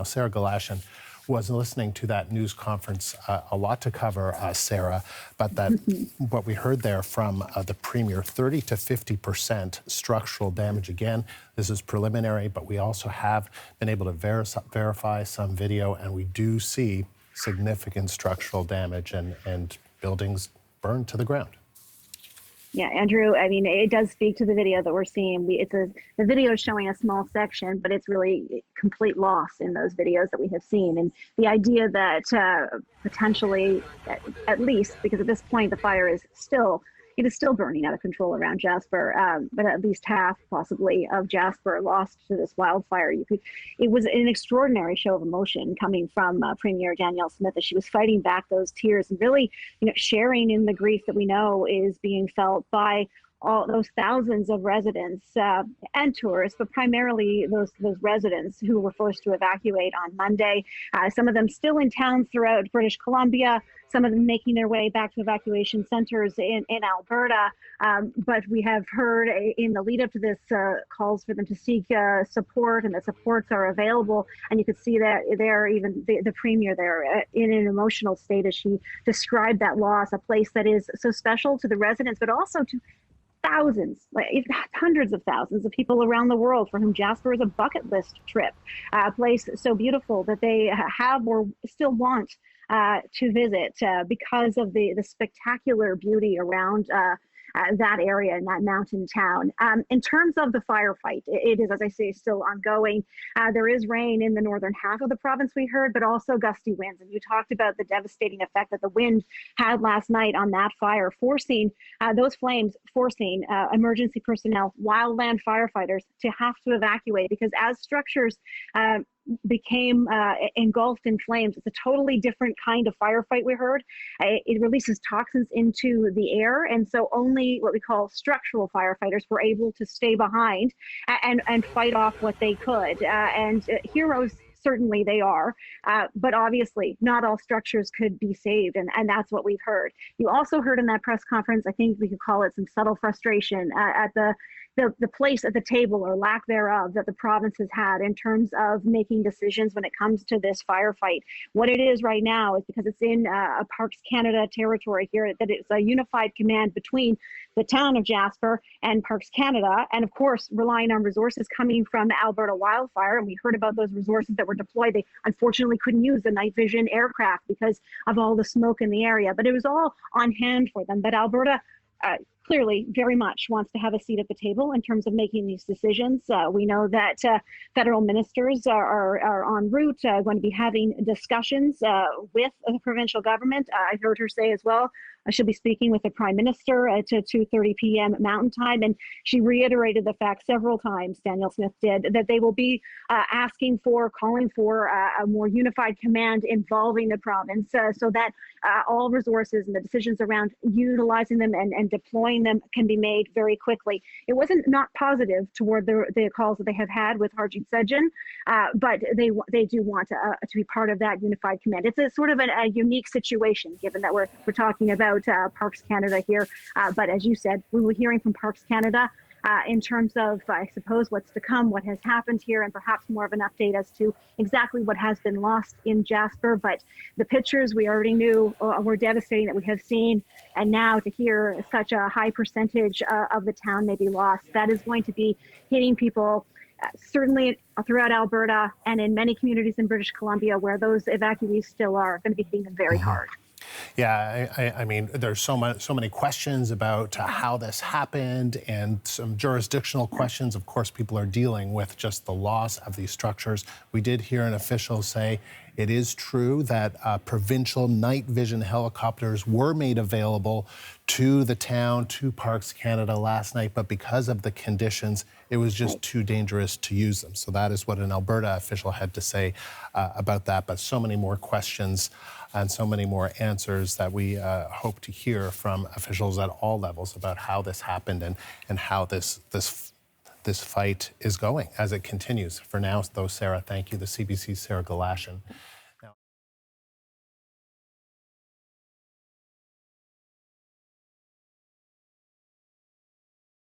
Now, Sarah Galashan was listening to that news conference, a lot to cover, Sarah, but that what we heard there from the Premier, 30 to 50% structural damage. Again, this is preliminary, but we also have been able to verify some video, and we do see significant structural damage and buildings burned to the ground. Yeah, Andrew, I mean, it does speak to the video that we're seeing. The video is showing a small section, but it's really complete loss in those videos that we have seen. And the idea that potentially, at least, because at this point the fire is still burning out of control around Jasper, but at least half possibly of Jasper lost to this wildfire. It was an extraordinary show of emotion coming from Premier Danielle Smith as she was fighting back those tears and really, sharing in the grief that we know is being felt by all those thousands of residents and tourists, but primarily those residents who were forced to evacuate on Monday. Some of them still in towns throughout British Columbia, some of them making their way back to evacuation centers in Alberta. But we have heard in the lead up to this calls for them to seek support, and the supports are available. And you could see that there, even the Premier there in an emotional state as she described that loss, a place that is so special to the residents, but also to thousands, hundreds of thousands of people around the world for whom Jasper is a bucket list trip, a place so beautiful that they have or still want to visit because of the spectacular beauty around that area in that mountain town. In terms of the firefight, it is, as I say, still ongoing. There is rain in the northern half of the province, we heard, but also gusty winds. And you talked about the devastating effect that the wind had last night on that fire, forcing those flames, forcing emergency personnel, wildland firefighters to have to evacuate, because as structures became engulfed in flames, it's a totally different kind of firefight, we heard. It releases toxins into the air, and so only what we call structural firefighters were able to stay behind and fight off what they could. And heroes, certainly they are, but obviously not all structures could be saved, and that's what we've heard. You also heard in that press conference, I think we could call it some subtle frustration at the place at the table, or lack thereof, that the province has had in terms of making decisions when it comes to this firefight. What it is right now is, because it's in a Parks Canada territory here, that it's a unified command between the town of Jasper and Parks Canada, and of course relying on resources coming from the Alberta Wildfire. And we heard about those resources that were deployed. They unfortunately couldn't use the night vision aircraft because of all the smoke in the area, but it was all on hand for them. But Alberta clearly very much wants to have a seat at the table in terms of making these decisions. We know that federal ministers are en route, going to be having discussions with the provincial government. I heard her say as well, she'll be speaking with the Prime Minister at 2:30 p.m. Mountain Time, and she reiterated the fact several times, Danielle Smith did, that they will be calling for a more unified command involving the province, so that all resources and the decisions around utilizing them and deploying them can be made very quickly. It wasn't not positive toward the calls that they have had with Harjit Sajjan, but they do want to be part of that unified command. It's a sort of a unique situation, given that we're talking about Parks Canada here. But as you said, we were hearing from Parks Canada in terms of, I suppose, what's to come, what has happened here, and perhaps more of an update as to exactly what has been lost in Jasper. But the pictures we already knew were devastating that we have seen, and now to hear such a high percentage of the town may be lost, that is going to be hitting people certainly throughout Alberta and in many communities in British Columbia where those evacuees still are going to be hitting them very hard. Yeah, I mean, there's so many questions about how this happened, and some jurisdictional questions. Of course, people are dealing with just the loss of these structures. We did hear an official say it is true that provincial night vision helicopters were made available to the town, to Parks Canada last night, but because of the conditions, it was just too dangerous to use them. So that is what an Alberta official had to say about that. But so many more questions and so many more answers that we hope to hear from officials at all levels about how this happened and how this fight is going as it continues. For now, though, Sarah, thank you. The CBC's Sarah Galashan